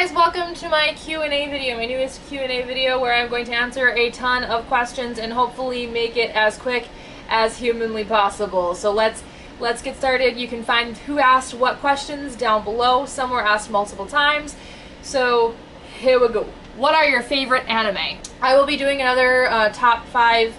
guys, welcome to my Q&A video, my newest Q&A video where I'm going to answer a ton of questions and hopefully make it as quick as humanly possible. So let's get started. You can find who asked what questions down below. Some were asked multiple times. So here we go. What are your favorite anime? I will be doing another top 5,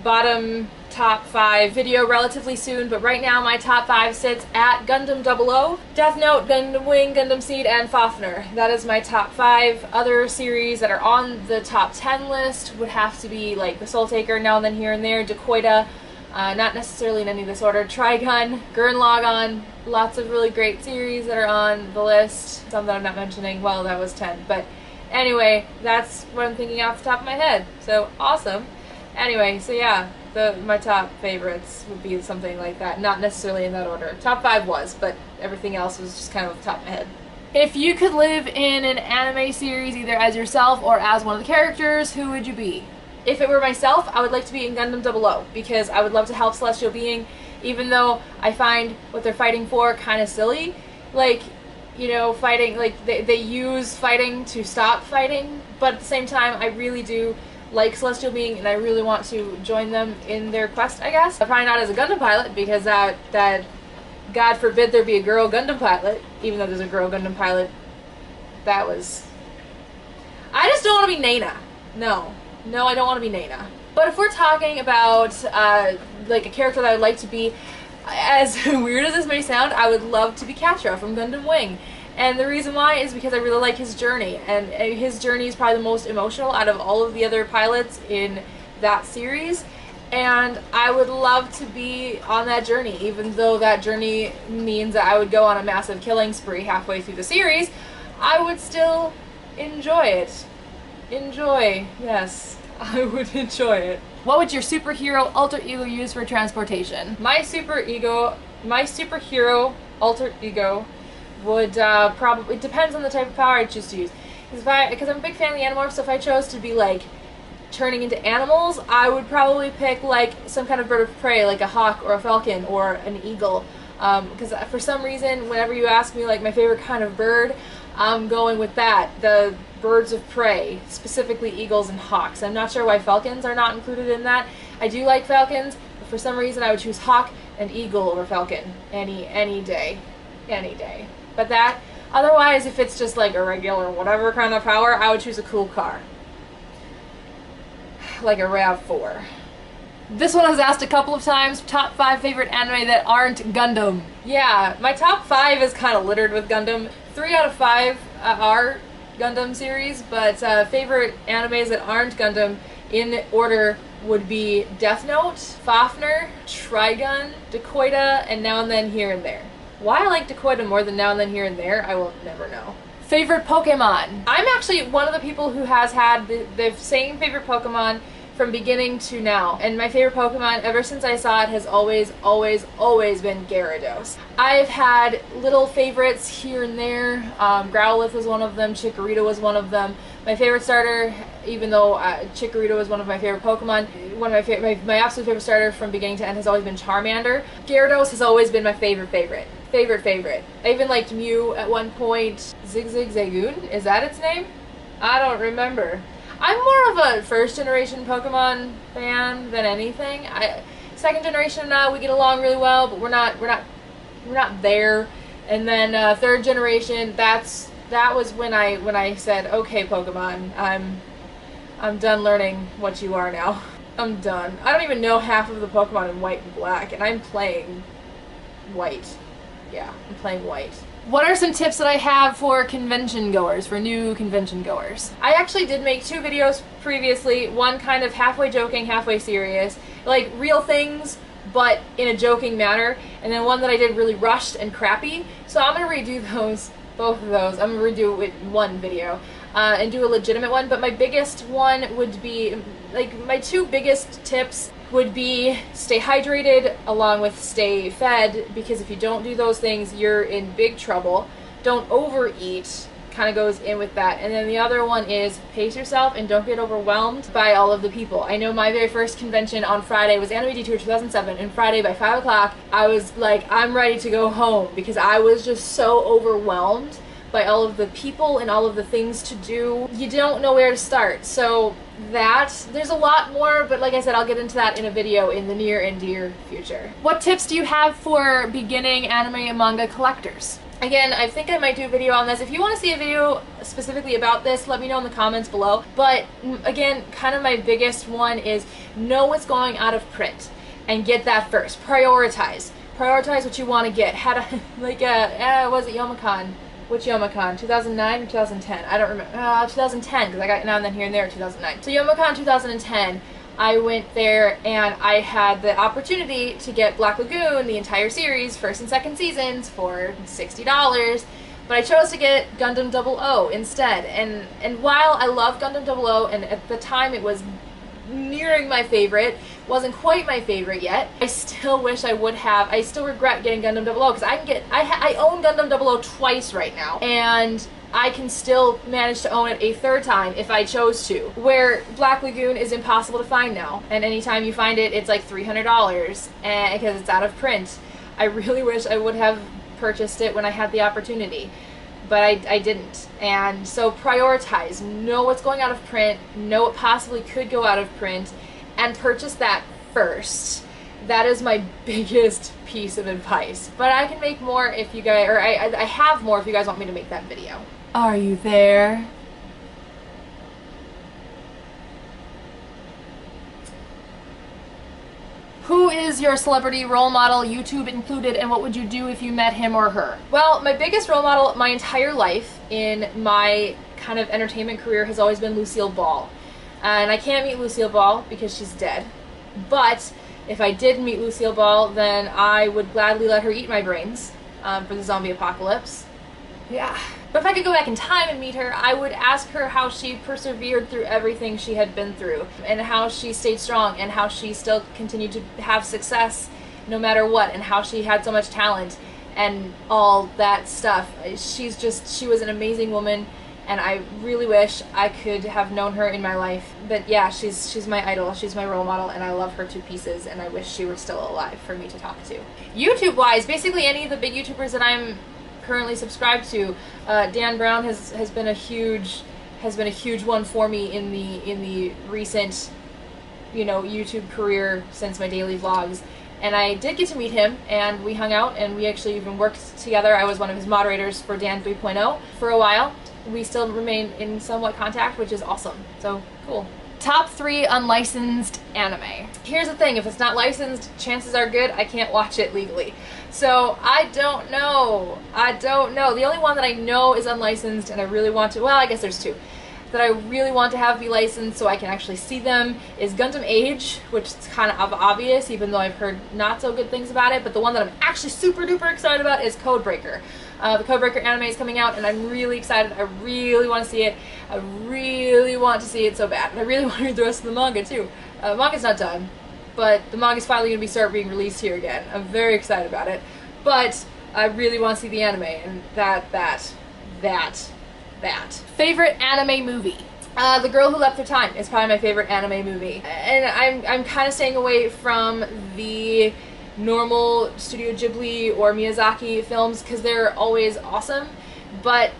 bottom top 5 video relatively soon, but right now my top 5 sits at Gundam 00, Death Note, Gundam Wing, Gundam Seed, and Fafner. That is my top 5. Other series that are on the top 10 list would have to be like The Soul Taker, Now and Then Here and There, Dakoita, not necessarily in any of this order, Trigun, Gurren Lagann, lots of really great series that are on the list. Some that I'm not mentioning, well, that was 10, but anyway, that's what I'm thinking off the top of my head, so awesome. Anyway, so yeah, my top favorites would be something like that, not necessarily in that order. Top 5 was, but everything else was just kind of off the top of my head. If you could live in an anime series either as yourself or as one of the characters, who would you be? If it were myself, I would like to be in Gundam 00 because I would love to help Celestial Being, even though I find what they're fighting for kind of silly. Like, you know, fighting, like they use fighting to stop fighting, but at the same time I really do like Celestial Being and I really want to join them in their quest, I guess. Probably not as a Gundam pilot because that God forbid there be a girl Gundam pilot, even though there's a girl Gundam pilot. That was... I just don't want to be Nana. No, I don't want to be Nana. But if we're talking about like a character that I would like to be, as weird as this may sound, I would love to be Catra from Gundam Wing. And the reason why is because I really like his journey, and his journey is probably the most emotional out of all of the other pilots in that series, and I would love to be on that journey, even though that journey means that I would go on a massive killing spree halfway through the series. I would still enjoy it. Enjoy, yes, I would enjoy it. What would your superhero alter ego use for transportation? My superhero alter ego would probably, it depends on the type of power I choose to use. Because I'm a big fan of the Animorphs, so if I chose to be like turning into animals, I would probably pick like some kind of bird of prey, like a hawk or a falcon or an eagle. Because for some reason, whenever you ask me like my favorite kind of bird, I'm going with that, the birds of prey, specifically eagles and hawks. I'm not sure why falcons are not included in that. I do like falcons, but for some reason I would choose hawk and eagle over falcon any day. But that, otherwise, if it's just like a regular whatever kind of power, I would choose a cool car. Like a RAV4. This one was asked a couple of times, top 5 favorite anime that aren't Gundam. Yeah, my top 5 is kind of littered with Gundam. 3 out of 5 are Gundam series, but favorite animes that aren't Gundam in order would be Death Note, Fafner, Trigun, Dakoita, and Now and Then Here and There. Why I like Dakoita more than Now and Then Here and There, I will never know. Favorite Pokemon? I'm actually one of the people who has had the same favorite Pokemon from beginning to now. And my favorite Pokemon, ever since I saw it, has always been Gyarados. I've had little favorites here and there. Growlithe was one of them, Chikorita was one of them. My favorite starter, even though Chikorita was one of my favorite Pokemon, my absolute favorite starter from beginning to end has always been Charmander. Gyarados has always been my favorite. I even liked Mew at one point. Zigzagoon, is that its name? I don't remember. I'm more of a first generation Pokemon fan than anything. Second generation, we get along really well, but we're not there. And then third generation, that was when I said, okay, Pokemon, I'm done learning what you are now. I'm done. I don't even know half of the Pokemon in White and Black, and I'm playing White. Yeah, I'm playing White. What are some tips that I have for convention goers, for new convention goers? I actually did make 2 videos previously, one kind of halfway joking, halfway serious, like real things, but in a joking manner, and then one that I did really rushed and crappy. So I'm gonna redo those, both of those. I'm gonna redo it in one video and do a legitimate one, but my biggest one would be, like, my 2 biggest tips would be stay hydrated along with stay fed, because if you don't do those things, you're in big trouble. Don't overeat, kind of goes in with that. And then the other one is pace yourself and don't get overwhelmed by all of the people. I know my very first convention on Friday was Anime Detour 2007, and Friday by 5 o'clock I was like, I'm ready to go home because I was just so overwhelmed by all of the people and all of the things to do, you don't know where to start. So there's a lot more, but like I said, I'll get into that in a video in the near and dear future. What tips do you have for beginning anime and manga collectors? Again, I think I might do a video on this. If you want to see a video specifically about this, let me know in the comments below. But again, kind of my biggest one is know what's going out of print and get that first. Prioritize what you want to get. Had a was it Youmacon? Which Youmacon? 2009 or 2010? I don't remember. 2010, because I got Now and Then Here and There 2009. So Youmacon 2010, I went there and I had the opportunity to get Black Lagoon, the entire series, first and second seasons, for $60. But I chose to get Gundam 00 instead. And while I love Gundam 00, and at the time it was nearing my favorite, wasn't quite my favorite yet, I still wish I would have. I still regret getting Gundam 00 because I own Gundam 00 twice right now, and I can still manage to own it a third time if I chose to. Where Black Lagoon is impossible to find now, and anytime you find it, it's like $300 because it's out of print. I really wish I would have purchased it when I had the opportunity, but I didn't. And so prioritize, know what's going out of print, know what possibly could go out of print, and purchase that first. That is my biggest piece of advice. But I can make more if you guys, or I have more if you guys want me to make that video. Are you there? Who is your celebrity role model, YouTube included, and what would you do if you met him or her? Well, my biggest role model my entire life in my kind of entertainment career has always been Lucille Ball. And I can't meet Lucille Ball because she's dead. But if I did meet Lucille Ball, then I would gladly let her eat my brains for the zombie apocalypse. Yeah. But if I could go back in time and meet her, I would ask her how she persevered through everything she had been through, and how she stayed strong, and how she still continued to have success no matter what, and how she had so much talent and all that stuff. She was an amazing woman, and I really wish I could have known her in my life. But yeah, she's my idol, she's my role model, and I love her to pieces, and I wish she were still alive for me to talk to. YouTube-wise, basically any of the big YouTubers that I'm currently subscribed to. Dan Brown has been a huge one for me in the recent, YouTube career since my daily vlogs. And I did get to meet him, and we hung out, and we actually even worked together. I was one of his moderators for Dan 3.0 for a while. We still remain in somewhat contact, which is awesome. So cool. Top 3 unlicensed anime. Here's the thing, if it's not licensed, chances are good I can't watch it legally. So I don't know. The only one that I know is unlicensed and I really want to, well, I guess there's 2, that I really want to have be licensed so I can actually see them is Gundam Age, which is kind of obvious even though I've heard not so good things about it, but the one that I'm actually super duper excited about is Codebreaker. The Codebreaker anime is coming out and I'm really excited. I really want to see it. I really want to see it so bad. And I really want to read the rest of the manga too. The manga's not done, but the manga's finally going to start being released here again. I'm very excited about it. But I really want to see the anime, and that. Favorite anime movie? The Girl Who Left Her Time is probably my favorite anime movie. And I'm kind of staying away from the normal Studio Ghibli or Miyazaki films because they're always awesome, but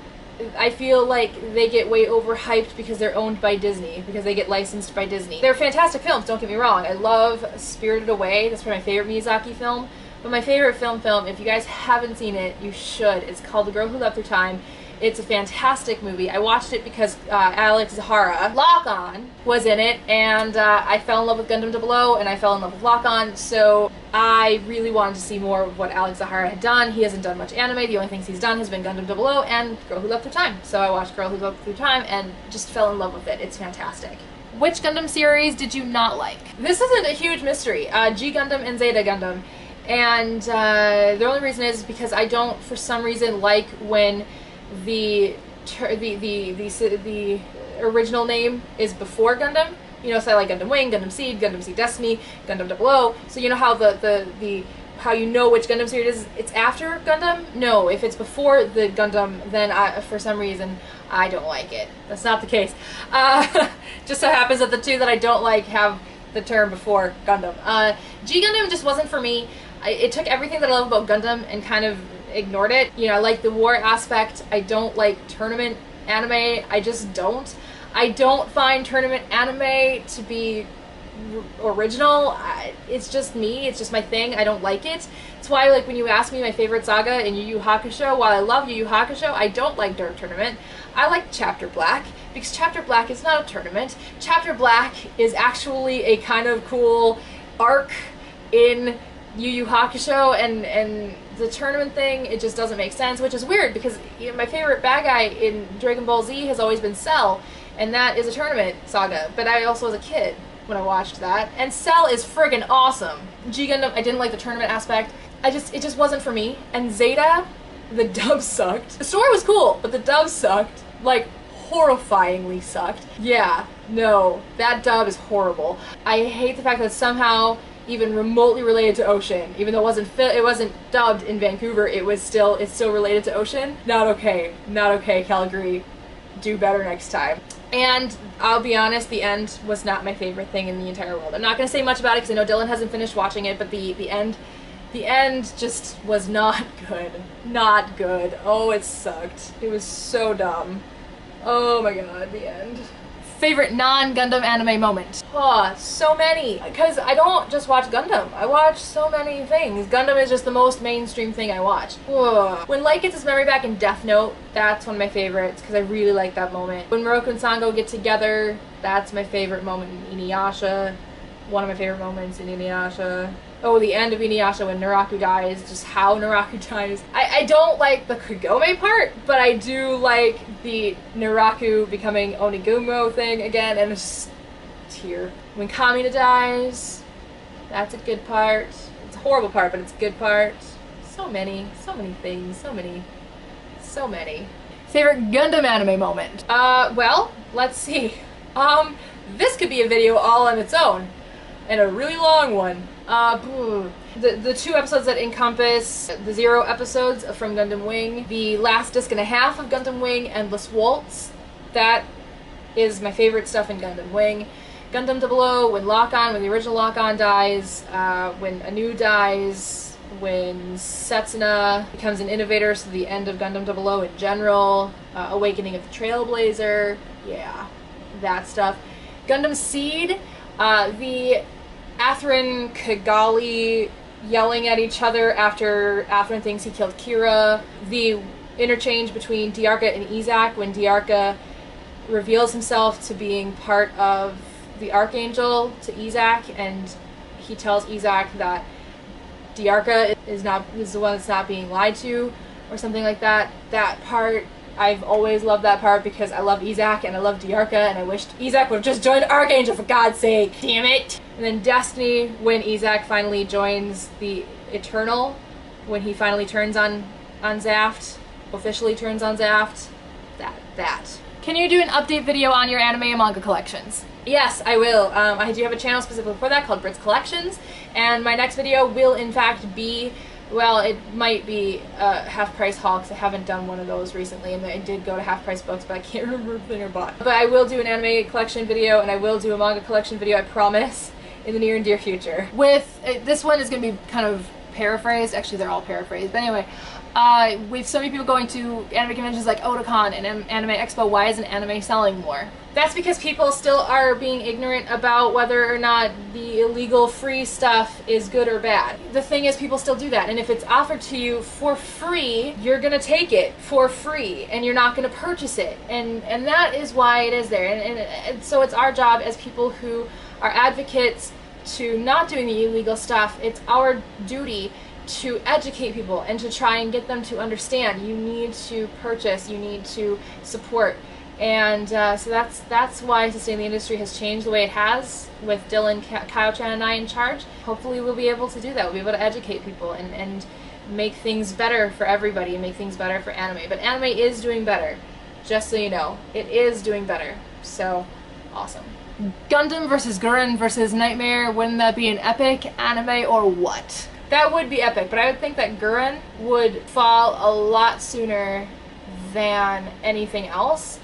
I feel like they get way overhyped because they're owned by Disney, because they get licensed by Disney. They're fantastic films, don't get me wrong. I love Spirited Away, that's probably my favorite Miyazaki film, but my favorite film, if you guys haven't seen it, you should. It's called The Girl Who Left Her Time. It's a fantastic movie. I watched it because Alex Zahara, Lock-On, was in it, and I fell in love with Gundam 00, and I fell in love with Lock-On, so I really wanted to see more of what Alex Zahara had done. He hasn't done much anime. The only things he's done has been Gundam 00 and Girl Who Left Her Time. So I watched Girl Who Left Her Time and just fell in love with it. It's fantastic. Which Gundam series did you not like? This isn't a huge mystery. G Gundam and Zeta Gundam. And the only reason is because I don't, for some reason, like when the original name is before Gundam. You know, so I like Gundam Wing, Gundam Seed Destiny, Gundam 00. So you know how how you know which Gundam series it is? It's after Gundam? No, if it's before the Gundam, then for some reason I don't like it. That's not the case. Just so happens that the 2 that I don't like have the term before Gundam. G Gundam just wasn't for me. It took everything that I love about Gundam and kind of ignored it. You know, I like the war aspect. I don't like tournament anime. I just don't. I don't find tournament anime to be original. It's just me. It's just my thing. I don't like it. That's why, like, when you ask me my favorite saga in Yu Yu Hakusho, while I love Yu Yu Hakusho, I don't like Dark Tournament. I like Chapter Black, because Chapter Black is not a tournament. Chapter Black is actually a kind of cool arc in Yu Yu Hakusho, and the tournament thing, it just doesn't make sense, which is weird, because you know, my favorite bad guy in Dragon Ball Z has always been Cell, and that is a tournament saga, but I also was a kid when I watched that, and Cell is friggin' awesome. G Gundam, I didn't like the tournament aspect. It just wasn't for me. And Zeta, the dub sucked. The story was cool, but the dub sucked. Like, horrifyingly sucked. Yeah, no, that dub is horrible. I hate the fact that it's somehow even remotely related to Ocean, even though it wasn't dubbed in Vancouver. It's still related to Ocean. Not okay. Not okay, Calgary. Do better next time. And I'll be honest, the end was not my favorite thing in the entire world. I'm not going to say much about it because I know Dylan hasn't finished watching it, but the end just was not good. Not good. Oh, it sucked. It was so dumb. Oh my god, the end. Favorite non-Gundam anime moment? Oh, so many. Because I don't just watch Gundam. I watch so many things. Gundam is just the most mainstream thing I watch. Ugh. When Light gets his memory back in Death Note, that's one of my favorites because I really like that moment. When Moroku and Sango get together, that's my favorite moment in Inuyasha. One of my favorite moments in Inuyasha. Oh, the end of Inuyasha when Naraku dies, just how Naraku dies. I don't like the Kagome part, but I do like the Naraku becoming Onigumo thing again, and it's just tear. When Kamina dies, that's a good part. It's a horrible part, but it's a good part. So many things, so many. Favorite Gundam anime moment? Well, let's see. This could be a video all on its own, and a really long one. The 2 episodes that encompass the 0 episodes from Gundam Wing, the last disc and a half of Gundam Wing, Endless Waltz. That is my favorite stuff in Gundam Wing. Gundam 00, when the original Lock-On dies, when Anu dies, when Setsuna becomes an innovator, so the end of Gundam 00 in general, Awakening of the Trailblazer, yeah, that stuff. Gundam Seed, the Atherin Kigali yelling at each other after Atherin thinks he killed Kira, the interchange between Diarca and Izak when Diarca reveals himself to being part of the Archangel to Izak, and he tells Izak that Diarca is the one that's not being lied to, or something like that. That part, I've always loved that part because I love Izak and I love Diarca, and I wished Izak would have just joined Archangel, for God's sake. Damn it! And then Destiny, when Izak finally joins the Eternal, when he finally turns on Zaft, officially turns on Zaft. That. Can you do an update video on your anime and manga collections? Yes, I will. I do have a channel specifically for that called Brit's Collections, and my next video will in fact be, well, it might be a half-price haul because I haven't done one of those recently, and I did go to half-price books, but I can't remember everything I bought. But I will do an anime collection video, and I will do a manga collection video, I promise, in the near and dear future. With, this one is going to be kind of paraphrased, actually they're all paraphrased, but anyway, with so many people going to anime conventions like Otakon and Anime Expo, why isn't anime selling more? That's because people still are being ignorant about whether or not the illegal free stuff is good or bad. The thing is, people still do that, and if it's offered to you for free, you're gonna take it for free, and you're not gonna purchase it, and that is why it is there, and so it's our job as people who are advocates to not doing the illegal stuff. It's our duty to educate people and to try and get them to understand. You need to purchase, you need to support, and so that's why Sustain the Industry has changed the way it has, with Dylan, Kyle-chan, and I in charge. Hopefully we'll be able to do that. We'll be able to educate people and make things better for everybody, and make things better for anime. But anime is doing better, just so you know. It is doing better, so awesome. Gundam versus Gurren versus Nightmare, wouldn't that be an epic anime or what? That would be epic, but I would think that Gurren would fall a lot sooner than anything else.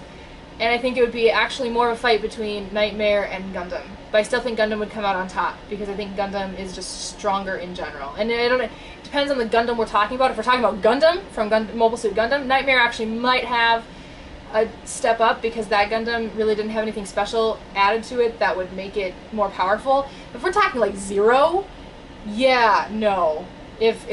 And I think it would be actually more of a fight between Nightmare and Gundam. But I still think Gundam would come out on top, because I think Gundam is just stronger in general. And it depends on the Gundam we're talking about. If we're talking about Gundam, from Mobile Suit Gundam, Nightmare actually might have a step up, because that Gundam really didn't have anything special added to it that would make it more powerful. If we're talking like Zero, yeah, no. If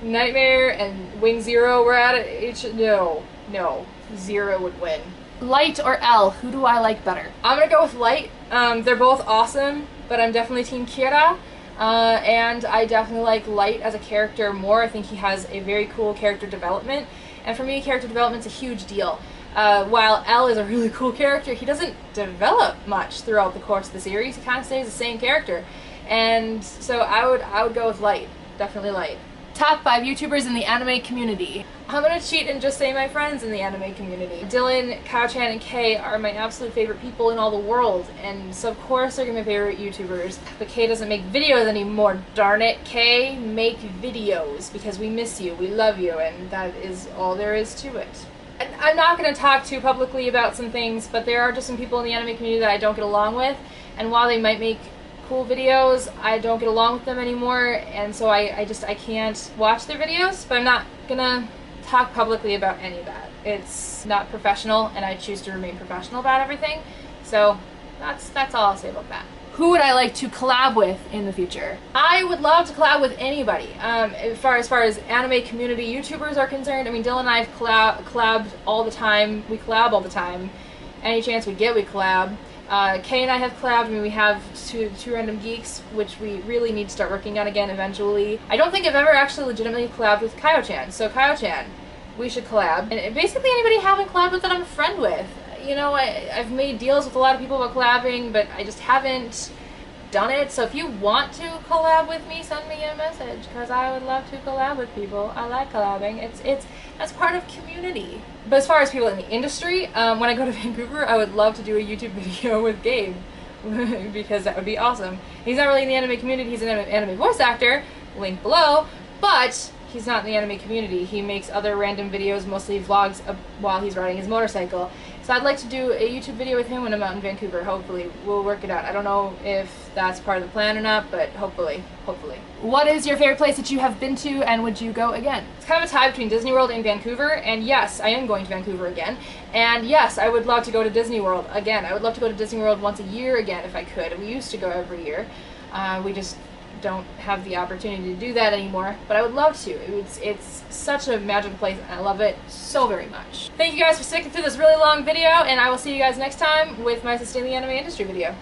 Nightmare and Wing Zero were at it, no, Zero would win. Light or L, who do I like better? I'm gonna go with Light. They're both awesome, but I'm definitely Team Kira. And I definitely like Light as a character more. I think he has a very cool character development. And for me, character development's a huge deal. While L is a really cool character, he doesn't develop much throughout the course of the series. He kind of stays the same character. And so I would go with Light. Definitely Light. Top 5 YouTubers in the anime community. I'm gonna cheat and just say my friends in the anime community. Dylan, Kao-chan, and Kay are my absolute favorite people in all the world, and so of course they're gonna be my favorite YouTubers. But Kay doesn't make videos anymore, darn it. Kay, make videos, because we miss you, we love you, and that is all there is to it. And I'm not gonna talk too publicly about some things, but there are just some people in the anime community that I don't get along with, and while they might make cool videos, I don't get along with them anymore, and so I can't watch their videos, but I'm not gonna talk publicly about any of that. It's not professional, and I choose to remain professional about everything, so that's all I'll say about that. Who would I like to collab with in the future? I would love to collab with anybody. As far as anime community YouTubers are concerned, I mean, Dylan and I have collabed all the time. We collab all the time. Any chance we get, we collab. Kay and I have collabed. I mean, we have two Random Geeks, which we really need to start working on again eventually. I don't think I've ever actually legitimately collabed with Kao-chan, so Kao-chan, we should collab. And basically anybody I haven't collabed with that I'm a friend with. You know, I've made deals with a lot of people about collabing, but I just haven't done it. So if you want to collab with me, send me a message, because I would love to collab with people. I like collabing. That's part of community. But as far as people in the industry, when I go to Vancouver, I would love to do a YouTube video with Gabe, because that would be awesome. He's not really in the anime community, he's an anime voice actor, link below, but he's not in the anime community. He makes other random videos, mostly vlogs, while he's riding his motorcycle. So I'd like to do a YouTube video with him when I'm out in Vancouver, hopefully. We'll work it out. I don't know if that's part of the plan or not, but hopefully. What is your favorite place that you have been to, and would you go again? It's kind of a tie between Disney World and Vancouver, and yes, I am going to Vancouver again. And yes, I would love to go to Disney World again. I would love to go to Disney World once a year again if I could. We used to go every year. We just don't have the opportunity to do that anymore, but I would love to. It's such a magical place, and I love it so very much. Thank you guys for sticking through this really long video, and I will see you guys next time with my Sustaining the Anime Industry video.